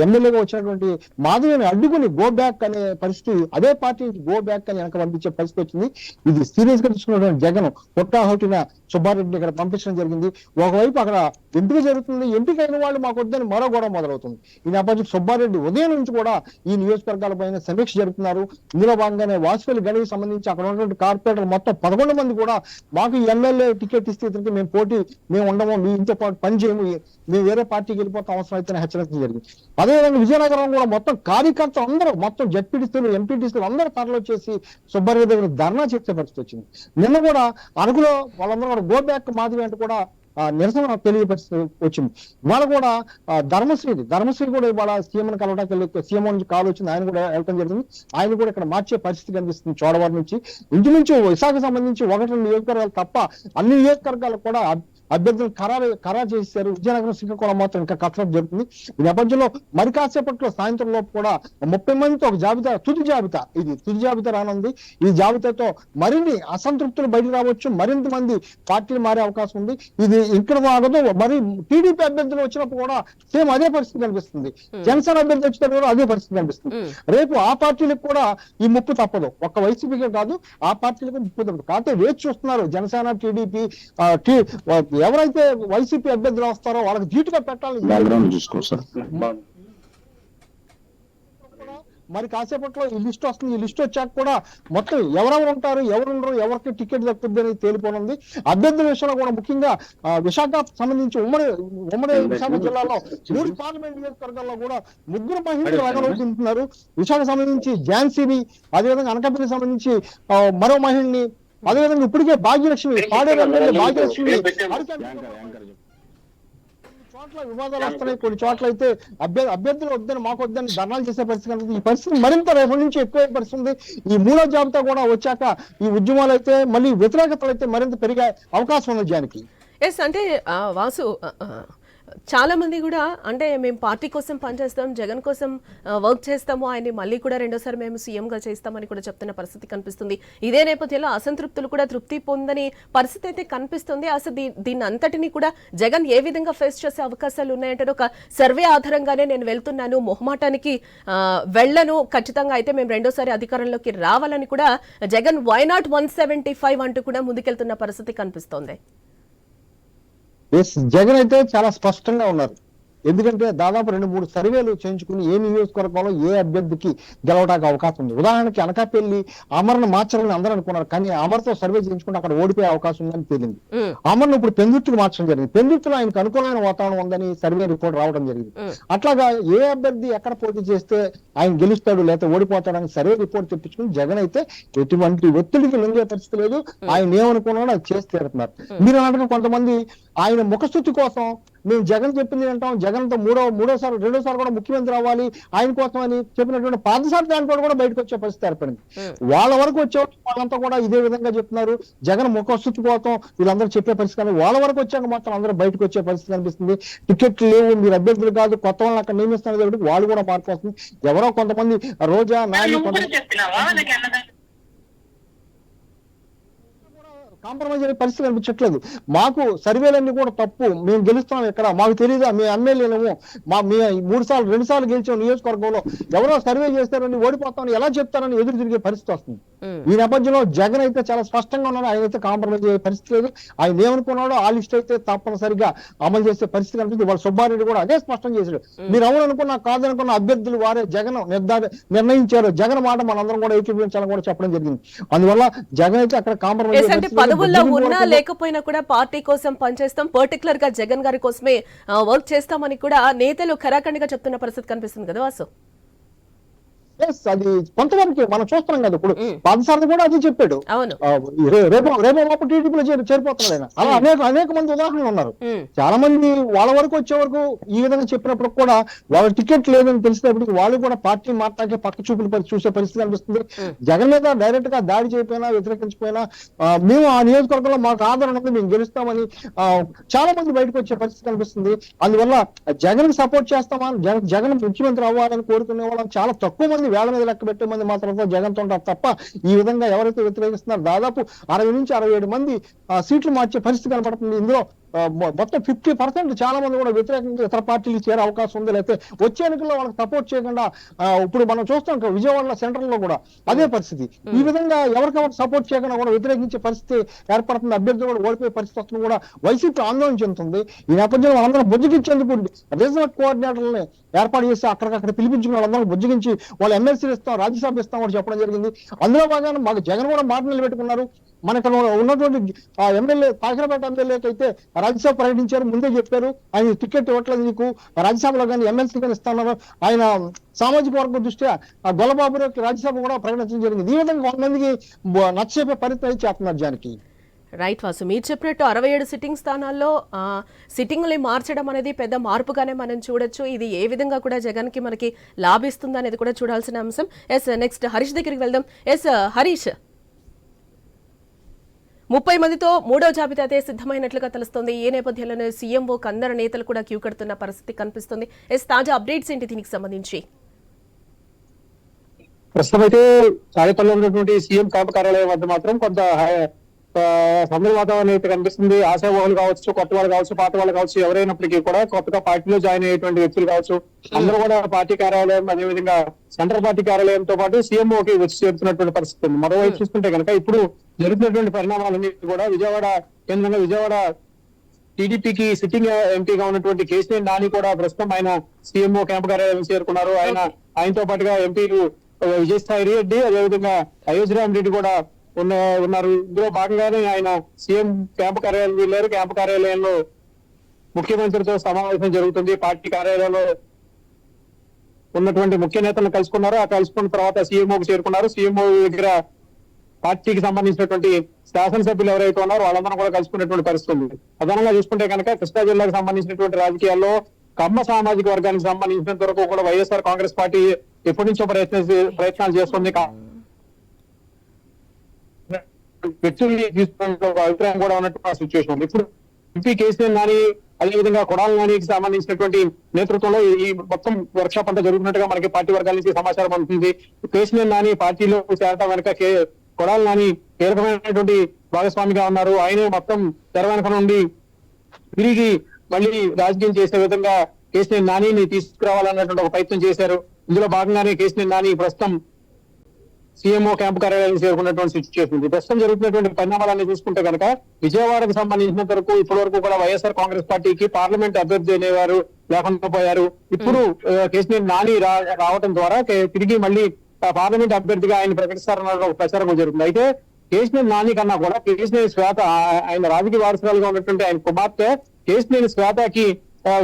ఎమ్మెల్యేగా వచ్చినటువంటి మాధవిని అడ్డుకుని గో బ్యాక్ అనే పరిస్థితి, అదే పార్టీ నుంచి గో బ్యాక్ అని వెనక పంపించే పరిస్థితి వచ్చింది. ఇది సీరియస్ గా తీసుకున్నటువంటి జగన్ హుట్టాహుటిన సుబ్బారెడ్డిని ఇక్కడ పంపించడం జరిగింది. ఒకవైపు అక్కడ ఎంపిక జరుగుతుంది, ఎంపిక అయిన వాళ్ళు మాకొద్దని మరో గొడవ మొదలవుతుంది. ఈ నేపథ్యం సుబ్బారెడ్డి ఉదయం నుంచి కూడా ఈ నియోజకవర్గాల పైన సమీక్ష జరుపుతున్నారు. ఇందులో భాగంగానే వాసుపల్లి గణేష్ సంబంధించి అక్కడ ఉన్నటువంటి కార్పొరేటర్ మొత్తం 11 మంది కూడా మాకు ఎమ్మెల్యే టికెట్ ఇస్తే మేము ఉండము, మీ ఇంట్లో పాటు పని చేయము, మేము వేరే పార్టీకి వెళ్ళిపోతాం అవసరం అయితే హెచ్చరించడం జరిగింది. అదేవిధంగా విజయనగరం కూడా మొత్తం కార్యకర్తలు అందరూ, మొత్తం జడ్పీటీసీలు, ఎంపీటీసీలు అందరూ తరలి వచ్చేసి సుబ్బారెడ్డి దగ్గర ధర్నా చేసే పరిస్థితి వచ్చింది. నిన్న కూడా అరకులో వాళ్ళందరూ కూడా గో బ్యాక్ మాధవి అంటే కూడా నిరసన తెలియపరిస్థితి వచ్చింది. ఇవాళ కూడా ధర్మశ్రీ కూడా ఇవాళ సీఎం కలవడానికి సీఎం నుంచి కాల్ వచ్చింది, ఆయన కూడా వెళ్ళడం జరిగింది. ఆయన కూడా ఇక్కడ మార్చే పరిస్థితి కనిపిస్తుంది. చోడవరం నుంచి ఇంచుమించు విశాఖ సంబంధించి 1-2 నియోజకవర్గాలు తప్ప అన్ని నియోజకవర్గాలు కూడా అభ్యర్థులు ఖరారు చేశారు. విజయనగరం, శ్రీకాకుళం మాత్రం ఇంకా కసరత్తు జరుగుతుంది. ఈ నేపథ్యంలో మరి కాసేపట్లో సాయంత్రం లోపు కూడా 30 మందితో ఒక జాబితా, తుది జాబితా రానుంది. ఈ జాబితాతో మరిన్ని అసంతృప్తులు బయటకు రావచ్చు, మరింత మంది పార్టీలు మారే అవకాశం ఉంది. ఇది ఇక్కడ ఆగదు. మరి టీడీపీ అభ్యర్థులు వచ్చినప్పుడు కూడా సేమ్ అదే పరిస్థితి కనిపిస్తుంది. జనసేన అభ్యర్థి వచ్చినప్పుడు కూడా అదే పరిస్థితి కనిపిస్తుంది. రేపు ఆ పార్టీలకు కూడా ఈ ముప్పు తప్పదు. ఒక్క వైసీపీకే కాదు, ఆ పార్టీలకు ముప్పు తప్పదు. కాకపోతే వేచి చూస్తున్నారు జనసేన, టీడీపీ. ఎవరైతే వైసీపీ అభ్యర్థులు వస్తారో వాళ్ళకి ధీటుగా పెట్టాలి. మరి కాసేపట్లో ఈ లిస్ట్ వస్తుంది. ఈ లిస్ట్ వచ్చాక కూడా మొత్తం ఎవరెవరు ఉంటారు, ఎవరు ఉండరు, ఎవరికి టికెట్ దక్కుద్ది అనేది తేలిపోనుంది. అభ్యర్థుల విషయంలో కూడా ముఖ్యంగా విశాఖ సంబంధించి ఉమ్మడి విశాఖ జిల్లాలో 3 పార్లమెంట్ నియోజకవర్గాల్లో కూడా 3 మహిళలు రంగంలోకి విశాఖ సంబంధించి ఝాన్సీని, అదేవిధంగా అనకాపల్లికి సంబంధించి మరో మహిళని, అదేవిధంగా ఇప్పటికే భాగ్యలక్ష్మి, పాడేరు ఎమ్మెల్యే భాగ్యలక్ష్మి, చోట్ల వివాదాలు వస్తున్నాయి. కొన్ని చోట్ల అయితే అభ్యర్థులు వద్దని, మాకు వద్దని ధర్నాలు చేసే పరిస్థితి కనిపిస్తుంది. ఈ పరిస్థితి మరింత రేపటి నుంచి ఎక్కువ పరిస్థితుంది. ఈ 3వ జాబితా కూడా వచ్చాక ఈ ఉద్యమాలు అయితే మళ్ళీ వ్యతిరేకతలు అయితే మరింత పెరిగే అవకాశం ఉంది. జానికి ఎస్, అంటే వాసు, చాలా మంది కూడా అంటే మేము పార్టీ కోసం పనిచేస్తాం, జగన్ కోసం వర్క్ చేస్తాము, ఆయన్ని మళ్ళీ కూడా రెండోసారి మేము సీఎంగా చేస్తామని కూడా చెప్తున్న పరిస్థితి కనిపిస్తుంది. ఇదే నేపథ్యంలో అసంతృప్తులు కూడా తృప్తి పొందని పరిస్థితి అయితే కనిపిస్తుంది. అసలు దీన్ని అంతటినీ కూడా జగన్ ఏ విధంగా ఫేస్ చేసే అవకాశాలు ఉన్నాయంటే, ఒక సర్వే ఆధారంగానే నేను వెళ్తున్నాను, మొహమాటానికి వెళ్ళను, ఖచ్చితంగా అయితే మేము రెండోసారి అధికారంలోకి రావాలని కూడా జగన్ వై నాట్ 175 అంటూ కూడా ముందుకెళ్తున్న పరిస్థితి కనిపిస్తోంది. జగన్ అయితే చాలా స్పష్టంగా ఉన్నారు. ఎందుకంటే దాదాపు 2-3 సర్వేలు చేయించుకుని ఏ నియోజకవర్గంలో ఏ అభ్యర్థికి గెలవడానికి అవకాశం ఉంది. ఉదాహరణకి అనకాపల్లి అమర్ను మార్చాలని అందరూ అనుకున్నారు, కానీ అమర్తో సర్వే చేయించుకుంటే అక్కడ ఓడిపోయే అవకాశం ఉందని తేలింది. అమర్ను ఇప్పుడు పెందుర్తికి మార్చడం జరిగింది. పెందుర్తిలో ఆయనకు అనుకూలమైన వాతావరణం ఉందని సర్వే రిపోర్ట్ రావడం జరిగింది. అట్లాగా ఏ అభ్యర్థి ఎక్కడ పోటీ చేస్తే ఆయన గెలుస్తాడు లేకపోతే ఓడిపోతాడని సర్వే రిపోర్ట్ తెప్పించుకుని జగన్ అయితే ఎటువంటి ఒత్తిడికి లొంగే పరిస్థితి లేదు. ఆయన ఏమనుకున్నాడో అది చేసి తీరుతున్నారు. మీరు అన్నట్టుగా కొంతమంది ఆయన ముఖస్థుతి కోసం మేము జగన్ చెప్పింది అంటాం, జగన్ తో రెండోసారి కూడా ముఖ్యమంత్రి అవ్వాలి ఆయన కోసం అని చెప్పినటువంటి పాదసారి దాంట్లో కూడా బయటకు వచ్చే పరిస్థితి ఏర్పడింది. వాళ్ళ వరకు వచ్చే వాళ్ళంతా కూడా ఇదే విధంగా చెప్తున్నారు. జగన్ ముఖస్థుతి కోసం వీళ్ళందరూ చెప్పే పరిస్థితి కానీ వాళ్ళ వరకు వచ్చాక మాత్రం అందరూ బయటకు వచ్చే పరిస్థితి కనిపిస్తుంది. టికెట్లు లేవు, మీరు అభ్యర్థులు కాదు, కొత్త వాళ్ళని అక్కడ నియమిస్తున్నారు కాబట్టి వాళ్ళు కూడా మార్పు వస్తుంది. ఎవరో కొంతమంది రోజా నాని కాంప్రమైజ్ అయ్యే పరిస్థితి కనిపించట్లేదు. మాకు సర్వేలన్నీ కూడా తప్పు, మేము గెలుస్తాం ఇక్కడ, మాకు తెలియదా, మేము ఎమ్మెల్యేలేము, మీ 2 సార్లు గెలిచాం నియోజకవర్గంలో, ఎవరో సర్వే చేస్తారని ఓడిపోతామని ఎలా చెప్తారని ఎదురు తిరిగే పరిస్థితి వస్తుంది. ఈ నేపథ్యంలో జగన్ అయితే చాలా స్పష్టంగా ఉన్నాడు, ఆయన అయితే కాంప్రమైజ్ అయ్యే పరిస్థితి లేదు. ఆయన ఏమనుకున్నాడో ఆ లిస్ట్ అయితే తప్పనిసరిగా అమలు చేసే పరిస్థితి కనిపిస్తుంది. వాళ్ళ సుబ్బారెడ్డి కూడా అదే స్పష్టం చేశాడు. మీరు అవుననుకున్నా కాదనుకున్న అభ్యర్థులు వారే జగన్ నిర్ణయించారు, జగన్ మాట మనందరం కూడా ఏకీభవించాలని కూడా చెప్పడం జరిగింది. అందువల్ల జగన్ అయితే అక్కడ కాంప్రమైజ్ పదవుల్లో ఉన్నా లేకపోయినా కూడా పార్టీ కోసం పనిచేస్తాం, పర్టికులర్ గా జగన్ గారి కోసమే వర్క్ చేస్తామని కూడా నేతలు ఖరాఖండిగా చెప్తున్న పరిస్థితి కనిపిస్తుంది కదా వాసు. అది కొంతవరకు మనం చూస్తున్నాం కదా. ఇప్పుడు పాదసారథి కూడా అది చెప్పాడు, రేపు టీడీపీలో చేరిపోతున్నాడు ఆయన. అలా అనేక మంది ఉదాహరణలు ఉన్నారు. చాలా మంది వాళ్ళ వరకు వచ్చే వరకు ఈ విధంగా చెప్పినప్పుడు కూడా వాళ్ళ టికెట్ లేదని తెలిసినప్పటికీ వాళ్ళు కూడా పార్టీ మాట్లాడే పక్క చూపులు చూసే పరిస్థితి కనిపిస్తుంది. జగన్ మీద డైరెక్ట్ గా దాడి చేయకపోయినా వ్యతిరేకించిపోయినా మేము ఆ నియోజకవర్గంలో మాకు ఆదరణ ఉంది, మేము గెలుస్తామని చాలా మంది బయటకు వచ్చే పరిస్థితి కనిపిస్తుంది. అందువల్ల జగన్ కి సపోర్ట్ చేస్తామా, జగన్ ముఖ్యమంత్రి అవ్వాలని కోరుకునే వాళ్ళని చాలా తక్కువ మంది, వేల మీద లెక్క పెట్టే మంది మాత్రం జగన్ తో ఉంటారు తప్ప ఈ విధంగా ఎవరైతే వ్యతిరేకిస్తున్నారో దాదాపు 60 నుంచి 67 మంది సీట్లు మార్చే పరిస్థితి కనపడుతుంది. ఇందులో మొత్తం 50% చాలా మంది కూడా వ్యతిరేకంగా ఇతర పార్టీలు చేరే అవకాశం ఉంది. లేకపోతే వచ్చే ఎన్నికల్లో వాళ్ళకి సపోర్ట్ చేయకుండా ఇప్పుడు మనం చూస్తాం విజయవాడలో సెంట్రల్ లో కూడా అదే పరిస్థితి. ఈ విధంగా ఎవరికెవరికి సపోర్ట్ చేయకుండా కూడా వ్యతిరేకించే పరిస్థితి ఏర్పడుతుంది. అభ్యర్థులు కూడా ఓడిపోయే పరిస్థితి వస్తుంది కూడా వైసీపీ ఆందోళన చెందుతుంది. ఈ నేపథ్యంలో అందరూ బుజ్జగించేందుకు రీజనల్ కోఆర్డినేటర్లని ఏర్పాటు చేసి అక్కడికక్కడ పిలిపించుకున్న వాళ్ళందరూ బుజ్జగించి వాళ్ళు ఎమ్మెల్సీ ఇస్తాం, రాజ్యసభ ఇస్తాం కూడా చెప్పడం జరిగింది. అందులో భాగంగా మాకు జగన్ కూడా మాట నిలబెట్టుకున్నారు. మనకు ఉన్నటువంటి ఎమ్మెల్యే కాకినాడ ఎమ్మెల్యేకి అయితే రాజ్యసభ ప్రకటించారు, ముందే చెప్పారు ఆయన టికెట్ ఇవ్వట్లేదు నీకు రాజ్యసభలో కానీ ఎమ్మెల్సీ కానీ ఇస్తున్నారు. ఆయన సామాజిక వర్గం దృష్ట్యా గొల్లబాబు రాజ్యసభ కూడా ప్రకటించడం జరిగింది. ఈ విధంగా కొంతమందికి నచ్చే పరిస్థితి చేస్తున్నారు జానికి. రైట్ వాసు, మీరు చెప్పినట్టు 67 సిట్టింగ్ స్థానాల్లో సిట్టింగ్ని మార్చడం అనేది పెద్ద మార్పుగానే మనం చూడొచ్చు. ఇది ఏ విధంగా కూడా జగన్ కి మనకి లాభిస్తుంది అనేది కూడా చూడాల్సిన అంశం. ఎస్, నెక్స్ట్ హరీష్ దగ్గరికి వెళ్దాం. ఎస్ హరీష్, 30 మందితో 3వ జాబితా అయితే సిద్ధమైనట్లుగా తెలుస్తోంది. ఈ నేపథ్యంలోనే సీఎంఓ అందరు నేతలు కూడా క్యూ కడుతున్న పరిస్థితి కనిపిస్తుంది. ఎస్, తాజా అప్డేట్స్ ఏంటి దీనికి సంబంధించి? ప్రస్తుతం అయితే తాడేపల్లిలో ఉన్నటువంటి సీఎం క్యాంప్ కార్యాలయం వద్ద మాత్రం కొంత సందడి వాతావరణం అయితే కనిపిస్తుంది. ఆశావాహులు కావచ్చు, కొత్త వాళ్ళు కావచ్చు, పాత వాళ్ళు కావచ్చు, ఎవరైనప్పటికీ కూడా కొత్తగా పార్టీలో జాయిన్ అయ్యేటువంటి వ్యక్తులు కావచ్చు, అందరూ కూడా పార్టీ కార్యాలయం అదేవిధంగా సెంట్రల్ పార్టీ కార్యాలయంతో పాటు సీఎంఓకి వచ్చి చేరుతున్నటువంటి పరిస్థితి ఉంది. మరోవైపు చూసుకుంటే కనుక ఇప్పుడు జరుగుతున్నటువంటి పరిణామాలన్నీ కూడా విజయవాడ కేంద్రంగా విజయవాడ టీడీపీకి సిట్టింగ్ ఎంపీగా ఉన్నటువంటి కేసీఆర్ నాని కూడా ప్రస్తుతం ఆయన సీఎంఓ క్యాంప్ కార్యాలయం చేరుకున్నారు. ఆయనతో పాటుగా ఎంపీలు విజయసాయి రెడ్డి అదేవిధంగా అయోధ్యరామ్ రెడ్డి కూడా ఉన్నారు. ఇందులో భాగంగానే ఆయన సీఎం క్యాంపు కార్యాలయం వెళ్ళారు. క్యాంపు కార్యాలయంలో ముఖ్యమంత్రితో సమావేశం జరుగుతుంది. పార్టీ కార్యాలయంలో ఉన్నటువంటి ముఖ్య నేతలను కలుసుకున్నారు. ఆ కలుసుకున్న తర్వాత సీఎంఓకి చేరుకున్నారు. సీఎంఓ దగ్గర పార్టీకి సంబంధించినటువంటి శాసనసభ్యులు ఎవరైతే ఉన్నారో వాళ్ళందరూ కూడా కలుసుకున్నటువంటి పరిస్థితి ఉంది. ప్రధానంగా చూసుకుంటే కనుక కృష్ణా జిల్లాకు సంబంధించినటువంటి రాజకీయాల్లో కమ్మ సామాజిక వర్గానికి సంబంధించినంత వరకు కూడా వైఎస్ఆర్ కాంగ్రెస్ పార్టీ ఎప్పటి నుంచో ప్రయత్నాలు చేస్తుంది. వ్యక్తుల్ని తీసుకున్న అభిప్రాయం కూడా ఉన్నటువంటి సిచ్యువేషన్ ఉంది. ఇప్పుడు ఎంపీ కేసీఆర్ నాని అదేవిధంగా కొడాల నానికి సంబంధించినటువంటి నేతృత్వంలో ఈ మొత్తం వర్క్షాప్ అంతా జరుగుతున్నట్టుగా మనకి పార్టీ వర్గాల నుంచి సమాచారం అందుతుంది. కేసీఆర్ నాని పార్టీలో చేరటం వెనక కొడాల నాని కీలకమైనటువంటి భాగస్వామిగా ఉన్నారు. ఆయనే మొత్తం తెర వెనక నుండి తిరిగి మళ్ళీ రాజకీయం చేసే విధంగా కేసీఆర్ నానిని తీసుకురావాలన్నటువంటి ఒక ప్రయత్నం చేశారు. ఇందులో భాగంగానే కేసీఆర్ నాని ప్రస్తుతం సీఎంఓ క్యాంపు కార్యాలయం చేరుకున్నటువంటి సిచ్యువేషన్ ఉంది. ప్రస్తుతం జరుగుతున్నటువంటి పరిణామాలన్నీ చూసుకుంటే కనుక విజయవాడకు సంబంధించినంత వరకు ఇప్పటి వరకు కూడా వైఎస్ఆర్ కాంగ్రెస్ పార్టీకి పార్లమెంట్ అభ్యర్థి అనేవారు లేకుండా పోయారు. ఇప్పుడు కేసీఆర్ నాని రావడం ద్వారా తిరిగి మళ్ళీ పార్లమెంట్ అభ్యర్థిగా ఆయన ప్రకటిస్తారన్న ఒక ప్రచారం జరుగుతుంది. అయితే కేసీఆర్ నాని కన్నా కూడా కేసీఆర్ శ్వేత ఆయన రాజకీయ వారసురాలుగా ఉన్నటువంటి ఆయన కుమార్తె కేసీఆర్ శ్వేతకి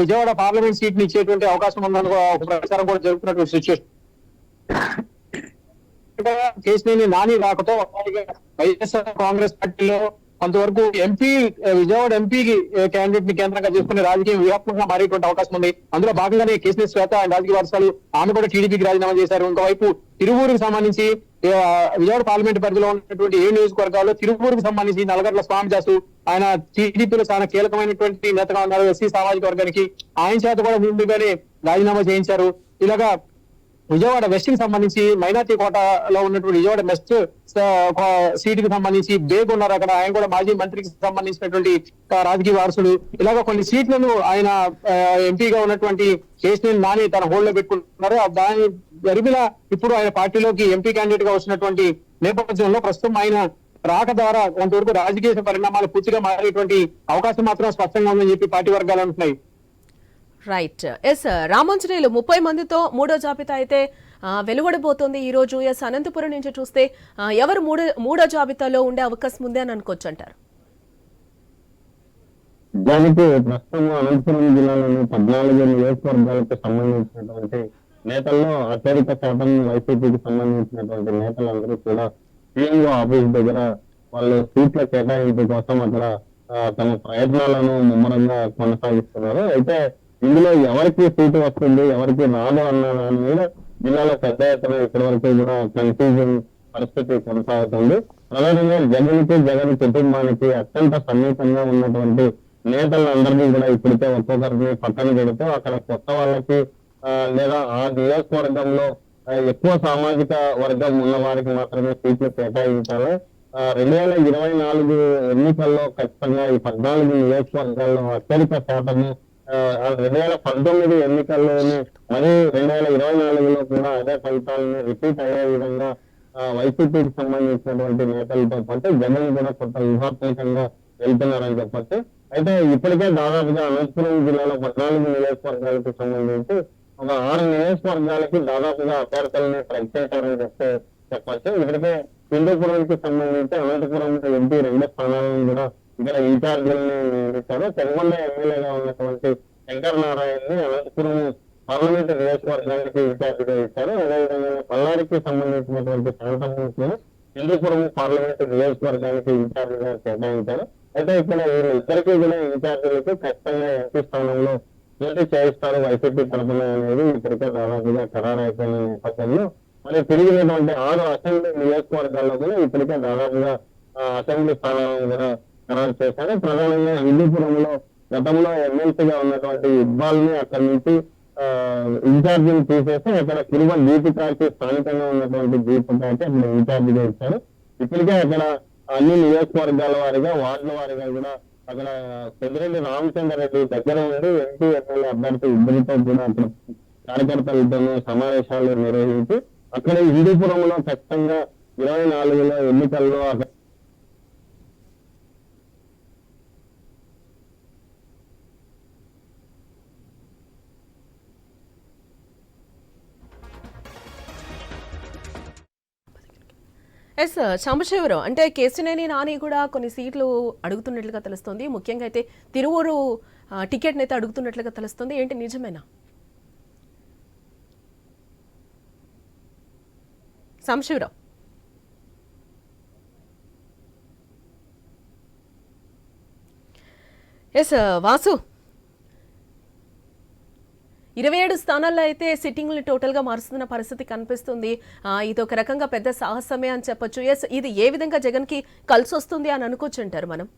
విజయవాడ పార్లమెంట్ సీట్ ని ఇచ్చేటువంటి అవకాశం ఉందని ఒక ప్రచారం కూడా జరుగుతున్నటువంటి సిచ్యువేషన్. కేసీఆర్ నాని రాకతో వైఎస్ఆర్ కాంగ్రెస్ పార్టీలో కొంతవరకు విజయవాడ ఎంపీకి క్యాండిడేట్ ని కేంద్రంగా చేసుకునే రాజకీయం వ్యూహాత్మకంగా మారేటువంటి అవకాశం ఉంది. అందులో భాగంగానే కేసీఆర్ శ్వేత ఆయన రాజకీయ వర్షాలు ఆమె కూడా టీడీపీకి రాజీనామా చేశారు. ఇంకోవైపు తిరువూరుకు సంబంధించి విజయవాడ పార్లమెంట్ పరిధిలో ఉన్నటువంటి 7 నియోజకవర్గాల్లో తిరువూరుకు సంబంధించి నల్లగడ్ల స్వామిదాసు ఆయన టీడీపీలో చాలా కీలకమైనటువంటి నేతగా ఉన్నారు. ఎస్సీ సామాజిక వర్గానికి ఆయన చేత కూడా ముందుగానే రాజీనామా చేయించారు. ఇలాగా విజయవాడ వెస్ట్ కి సంబంధించి మైనార్టీ కోటాలో ఉన్నటువంటి విజయవాడ వెస్ట్ సీట్ కి సంబంధించి బేగ్ ఉన్నారు అక్కడ. ఆయన కూడా మాజీ మంత్రికి సంబంధించినటువంటి రాజకీయ వారసుడు. ఇలాగ కొన్ని సీట్లను ఆయన ఎంపీగా ఉన్నటువంటి కేసీఆర్ నాని తన హోల్డ్ లో పెట్టుకుంటున్నారు. దాని జరిగిన ఇప్పుడు ఆయన పార్టీలోకి ఎంపీ క్యాండిడేట్ గా వచ్చినటువంటి నేపథ్యంలో ప్రస్తుతం ఆయన రాక ద్వారా కొంతవరకు రాజకీయ పరిణామాలు పూర్తిగా మారేటువంటి అవకాశం మాత్రం స్పష్టంగా ఉందని చెప్పి పార్టీ వర్గాలు అంటున్నాయి. రైట్. ఎస్ రామాంజనేయులు 30 మందితో మూడో జాబితా అయితే వెలువడబోతోంది ఈ రోజు. ఎస్ అనంతపురం నుంచి చూస్తే ఎవరు మూడో జాబితాలో ఉండే అవకాశం ఉంది అని అనుకోవచ్చు అంటారు? దానికి ప్రస్తుతం అనంతపురం జిల్లాలోని 14 నియోజకవర్గాలకు సంబంధించినటువంటి నేతల్లో అత్యధిక శాతం వైసీపీకి సంబంధించినటువంటి నేతలందరూ కూడా సీఎంఓ ఆఫీస్ దగ్గర వాళ్ళు సీట్ల కేటాయింపు కోసం అక్కడ తమ ప్రయత్నాలను ముమ్మరంగా కొనసాగిస్తున్నారు. అయితే ఇందులో ఎవరికి సీటు వస్తుంది ఎవరికి రాదు అన్న దాని మీద జిల్లాలో పెద్ద ఎత్తున ఇప్పటి వరకు కూడా కన్ఫ్యూజన్ పరిస్థితి కొనసాగుతుంది. ప్రధానంగా జగన్ కుటుంబానికి అత్యంత సన్నిహితంగా ఉన్నటువంటి నేతలందరినీ కూడా ఇప్పటికే ఒక్కొక్కరిని పక్కన పెడుతూ అక్కడ కొత్త వాళ్ళకి లేదా ఆ నియోజకవర్గంలో ఎక్కువ సామాజిక వర్గం ఉన్న వారికి మాత్రమే సీట్లు కేటాయించాలి. 2024 ఎన్నికల్లో ఖచ్చితంగా ఈ 14 నియోజకవర్గాల్లో అత్యధిక శాతము 2019 ఎన్నికల్లోనే మరి 2024లో కూడా అదే ఫలితాలను రిపీట్ అయ్యే విధంగా వైసీపీకి సంబంధించినటువంటి నేతలతో పాటు జగన్ కూడా కొంత వ్యూహాత్మకంగా వెళ్తున్నారని చెప్పచ్చు. అయితే ఇప్పటికే దాదాపుగా అనంతపురం జిల్లాలో 14 నియోజకవర్గాలకు సంబంధించి ఒక 6 నియోజకవర్గాలకి దాదాపుగా అభ్యర్థులని ప్రకటించారని చెప్పచ్చు. ఇప్పటికే హిందూపురంకి సంబంధించి అనంతపురం ఎంపీ 2 స్థానాలను కూడా ఇక్కడ ఇన్ఛార్జీలని నియమించారు. పెనుగొండ ఎమ్మెల్యేగా ఉన్నటువంటి శంకర్ నారాయణని అనంతపురం పార్లమెంట్ నియోజకవర్గానికి ఇన్ఛార్జిగా ఇచ్చారు. అదేవిధంగా పల్నాడుకి సంబంధించినటువంటి శాంతమూర్తిని హిందూపురం పార్లమెంట్ నియోజకవర్గానికి ఇన్ఛార్జిగా కేటాయించారు. అయితే ఇక్కడ వీళ్ళిద్దరికీ కూడా ఇన్ఛార్జీలకు ఖచ్చితంగా ఎంపీ స్థానంలో పోటీ చేయిస్తారు వైసీపీ తరఫున అనేది ఇప్పటికే దాదాపుగా ఖరారైపోయిన నేపథ్యంలో మరి తిరిగినటువంటి 6 అసెంబ్లీ నియోజకవర్గాల్లో కూడా ఇప్పటికే దాదాపుగా అసెంబ్లీ స్థానాలను కూడా ఖరారు చేశారు. ప్రధానంగా హిందూపురంలో గతంలో ఎమ్మెల్సీగా ఉన్నటువంటి ఇక్బాల్ ని అక్కడి నుంచి ఇన్ఛార్జిని తీసేసి అక్కడ తిరుమల దీపికాకి స్థానికంగా ఉన్నటువంటి దీపికాకి అక్కడ ఇన్ఛార్జిగా ఇచ్చారు. ఇప్పటికే అక్కడ అన్ని నియోజకవర్గాల వారిగా వార్డుల వారిగా కూడా అక్కడ పెద్దిరెడ్డి రామచంద్రరెడ్డి దగ్గర ఉండి ఎంపీ ఎమ్మెల్యే అభ్యర్థి ఇద్దరితో కూడా అక్కడ కార్యకర్తలతో సమావేశాలు నిర్వహించి అక్కడ హిందూపురంలో ఖచ్చితంగా 24లో ఎన్నికల్లో అక్కడ ఎస్ సాంబశివరావు, అంటే కేసినేని నాని కూడా కొన్ని సీట్లు అడుగుతున్నట్లుగా తెలుస్తుంది. ముఖ్యంగా అయితే తిరువూరు టికెట్ని అయితే అడుగుతున్నట్లుగా తెలుస్తుంది. ఏంటి నిజమేనా సాంబశివరావు? ఎస్ వాసు, 27 స్థానాల్లో అయితే సిట్టింగ్లు టోటల్ గా మారుస్తున్న పరిస్థితి కనిపిస్తుంది. ఇది ఒక రకంగా పెద్ద సాహసమే అని చెప్పొచ్చు. ఎస్, ఇది ఏ విధంగా జగన్ కి కలిసి వస్తుంది అని అనుకోవచ్చు అంటారు మనం?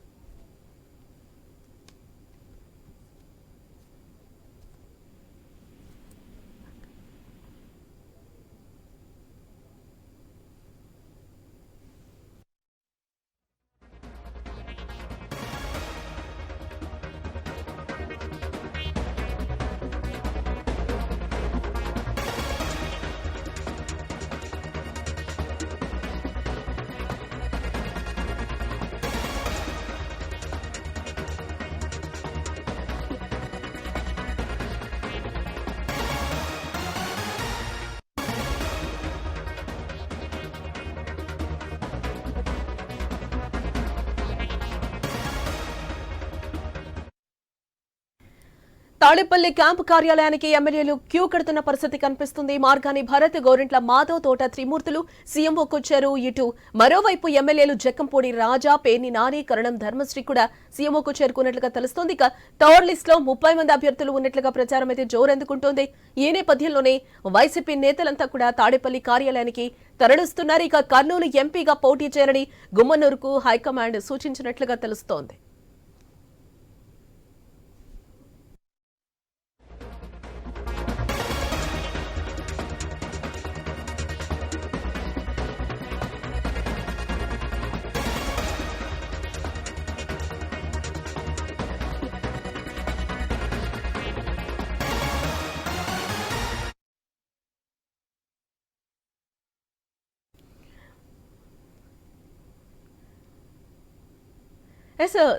తాడేపల్లి క్యాంపు కార్యాలయానికి ఎమ్మెల్యేలు క్యూ కడుతున్న పరిస్థితి కనిపిస్తుంది. మార్గాని భరత్, గోరింట్ల మాధవ్, తోట త్రిమూర్తులు సీఎంఓకొచ్చారు. ఇటు మరోవైపు ఎమ్మెల్యేలు జక్కంపూడి రాజా, పేర్ని నాని, కరణం ధర్మశ్రీ కూడా సీఎంఓకు చేరుకున్నట్లుగా తెలుస్తోంది. ఇక థర్డ్ లిస్ట్ లో 30 మంది అభ్యర్థులు ఉన్నట్లుగా ప్రచారం అయితే జోరెందుకుంటోంది. ఈ నేపథ్యంలోనే వైసీపీ నేతలంతా కూడా తాడేపల్లి కార్యాలయానికి తరలిస్తున్నారు. ఇక కర్నూలు ఎంపీగా పోటీ చేరని గుమ్మనూరుకు హైకమాండ్ సూచించినట్లుగా తెలుస్తోంది.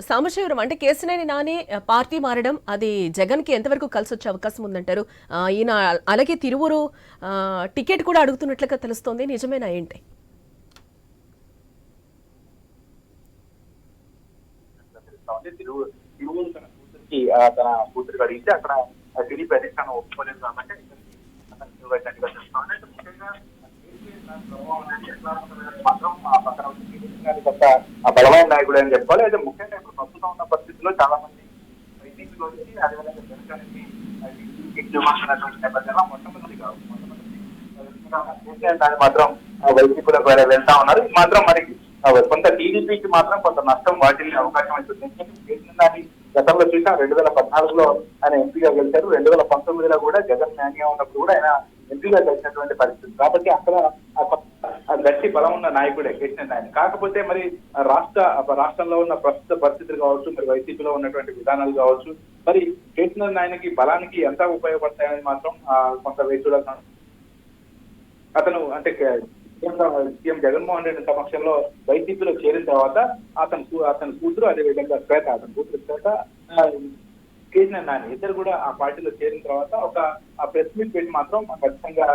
సాంబశివరం అంటే కేసినేని నాని పార్టీ మారడం అది జగన్ కి ఎంతవరకు కలిసి వచ్చే అవకాశం ఉందంటారు? ఈయన అలాగే తిరువురు టికెట్ కూడా అడుగుతున్నట్లుగా తెలుస్తోంది. నిజమేనా ఏంటి? తన కూతురికి అడిగితే అక్కడ టీడీపీ అధిష్టానం ఒప్పుకోలేదు కాబట్టి మాత్రం బలమైన నాయకుడు అని చెప్పాలి. అయితే ముఖ్యంగా ఇప్పుడు ప్రస్తుతం ఉన్న పరిస్థితుల్లో చాలా మంది వైసీపీలో వచ్చి అదేవిధంగా జనసేనకి నేపథ్యంలో మొట్టమొదటి మాత్రం వైసీపీలోకి వెళ్తా ఉన్నారు. ఇది మాత్రం మరి కొంత టీడీపీకి మాత్రం కొంత నష్టం వాటిల్లే అవకాశం అవుతుంది. గతంలో చూసా 2014లో ఆయన ఎంపీగా గెలిచారు. 2019లో కూడా జగన్ న్యాయంగా ఉన్నప్పుడు కూడా ఆయన ఎంపీగా గెలిచినటువంటి పరిస్థితి. కాబట్టి అక్కడ గట్టి బలం ఉన్న నాయకుడే కేసీఆర్ నాయక్. కాకపోతే మరి రాష్ట్రంలో ఉన్న ప్రస్తుత పరిస్థితులు కావచ్చు, మరి వైసీపీలో ఉన్నటువంటి విధానాలు కావచ్చు, మరి కేసీఆర్ నాయనకి బలానికి ఎంత ఉపయోగపడతాయని మాత్రం కొంత వేసుడు అతను అంటే సీఎం జగన్మోహన్ రెడ్డి సమక్షంలో వైసీపీలో చేరిన తర్వాత అతని కూతురు అదేవిధంగా అతని కూతురు శ్వేత కేసీఆర్ నాని ఇద్దరు కూడా ఆ పార్టీలో చేరిన తర్వాత ఒక ప్రెస్ మీట్ పెట్టి మాత్రం ఖచ్చితంగా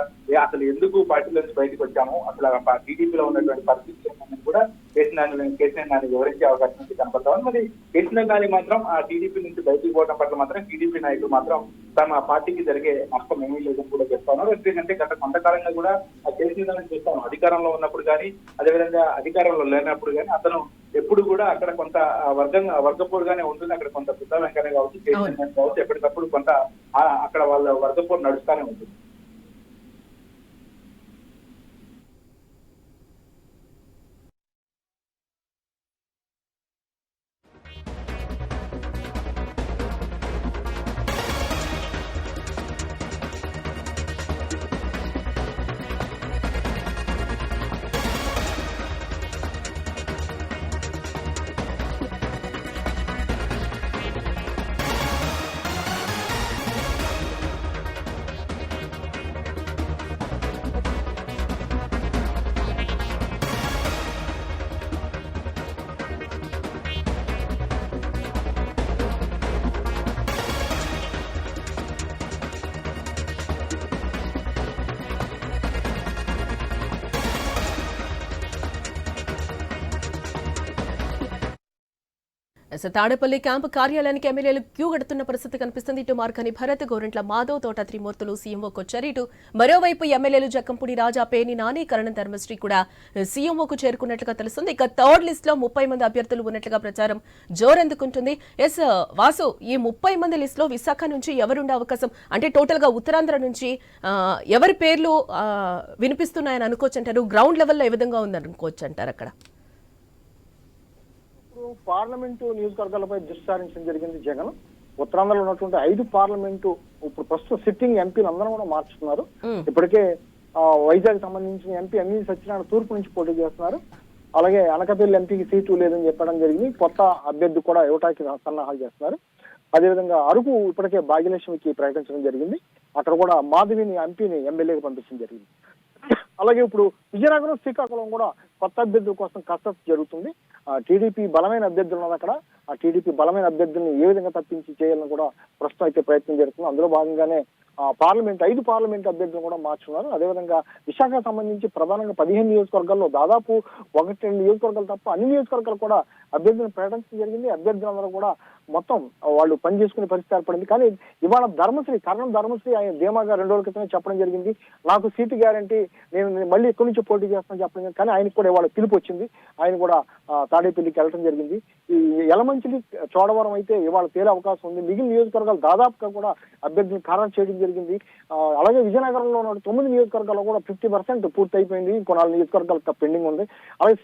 అసలు ఎందుకు పార్టీలో నుంచి బయటకు వచ్చాము, అసలు టీడీపీలో ఉన్నటువంటి పరిస్థితులు కూడా కేసీఆర్ నాని వివరించే అవకాశం నుంచి కనపడతామని. మరి కేసీఆర్ నాని మాత్రం ఆ టీడీపీ నుంచి బయటకు పోవడం పట్ల మాత్రం టీడీపీ నాయకులు మాత్రం తమ పార్టీకి జరిగే నష్టం ఏమీ లేదని కూడా చెప్తా ఉన్నారు. ఎందుకంటే గత కొంతకాలంగా కూడా ఆ కేసీఆర్ నాని చూస్తాను అధికారంలో ఉన్నప్పుడు కానీ అదేవిధంగా అధికారంలో లేనప్పుడు కానీ అతను ఎప్పుడు కూడా అక్కడ కొంత వర్గపోరుగానే ఉంటుంది. అక్కడ కొంత బుద్ధ వెంకన్న కావచ్చు, కేసీఆర్ కావచ్చు, ఎప్పటికప్పుడు కొంత అక్కడ వాళ్ళ వర్గపోరు నడుస్తూనే ఉంటుంది. తాడేపల్లి క్యాంపు కార్యాలయానికి ఎమ్మెల్యేలు క్యూ కడుతున్న పరిస్థితి కనిపిస్తుంది. ఇటు మార్గాని భరత్, గోరింట్ల మాధవ్, తోట త్రిమూర్తులు సీఎంఓకు వచ్చారు. ఇటు మరోవైపు ఎమ్మెల్యేలు జక్కంపూడి రాజా, పేర్ని నాని, కరణం ధర్మశ్రీ కూడా సీఎంఓకు చేరుకున్నట్లుగా తెలుస్తుంది. ఇక థర్డ్ లిస్ట్ లో 30 మంది అభ్యర్థులు ఉన్నట్లుగా ప్రచారం జోరెందుకుంటుంది. వాసు, ఈ 30 మంది లిస్ట్ లో విశాఖ నుంచి ఎవరుండే అవకాశం అంటే టోటల్ గా ఉత్తరాంధ్ర నుంచి ఎవరి పేర్లు వినిపిస్తున్నాయని అనుకోవచ్చు అంటారు? గ్రౌండ్ లెవెల్లో ఏ విధంగా ఉందని అనుకోవచ్చు అంటారు? అక్కడ పార్లమెంటు నియోజకవర్గాలపై దృష్టి సారించడం జరిగింది జగన్. ఉత్తరాంధ్రలో ఉన్నటువంటి 5 పార్లమెంటు ఇప్పుడు ప్రస్తుత సిట్టింగ్ ఎంపీలు అందరూ కూడా మార్చుతున్నారు. ఇప్పటికే వైజాగ్ సంబంధించిన ఎంపీ ఎంఈ సత్యనారాయణ తూర్పు నుంచి పోటీ చేస్తున్నారు. అలాగే అనకాపల్లి ఎంపీకి సీటు లేదని చెప్పడం జరిగింది. కొత్త అభ్యర్థి కూడా ఇవ్వటానికి సన్నాహాలు చేస్తున్నారు. అదేవిధంగా అరకు ఇప్పటికే భాగ్యలక్ష్మికి ప్రకటించడం జరిగింది. అక్కడ కూడా మాధవిని ఎంపీని ఎమ్మెల్యేగా పంపించడం జరిగింది. అలాగే ఇప్పుడు విజయనగరం, శ్రీకాకుళం కూడా కొత్త అభ్యర్థుల కోసం కసరత్తు జరుగుతుంది. టీడీపీ బలమైన అభ్యర్థులు ఉన్నది అక్కడ. ఆ టీడీపీ బలమైన అభ్యర్థుల్ని ఏ విధంగా తప్పించి చేయాలని కూడా ప్రస్తుతం అయితే ప్రయత్నం జరుగుతుంది. అందులో భాగంగానే 5 పార్లమెంట్ అభ్యర్థులు కూడా మార్చున్నారు. అదేవిధంగా విశాఖకు సంబంధించి ప్రధానంగా 15 నియోజకవర్గాల్లో దాదాపు 1-2 నియోజకవర్గాలు తప్ప అన్ని నియోజకవర్గాలు కూడా అభ్యర్థులను ప్రకటించడం జరిగింది. అభ్యర్థులందరూ కూడా మొత్తం వాళ్ళు పని చేసుకునే పరిస్థితి ఏర్పడింది. కానీ ఇవాళ కరణం ధర్మశ్రీ ఆయన ధీమాగా 2 రోజుల క్రితమే చెప్పడం జరిగింది, నాకు సీటు గ్యారంటీ, నేను మళ్ళీ ఎక్కడి నుంచి పోటీ చేస్తానని చెప్పడం జరిగింది. కానీ ఆయనకు కూడా ఇవాళ పిలుపు వచ్చింది, ఆయన కూడా తాడేపల్లికి వెళ్ళడం జరిగింది. ఈ యలమంచిలి చోడవరం అయితే ఇవాళ తేలే అవకాశం ఉంది. మిగిలిన నియోజకవర్గాలు దాదాపుగా కూడా అభ్యర్థులను ఖరారు చేయడం జరిగింది. అలాగే విజయనగరంలో ఉన్న 9 నియోజకవర్గాల్లో కూడా 50% పూర్తి అయిపోయింది. ఇంకో 4 నియోజకవర్గాలు పెండింగ్ ఉంది. అలాగే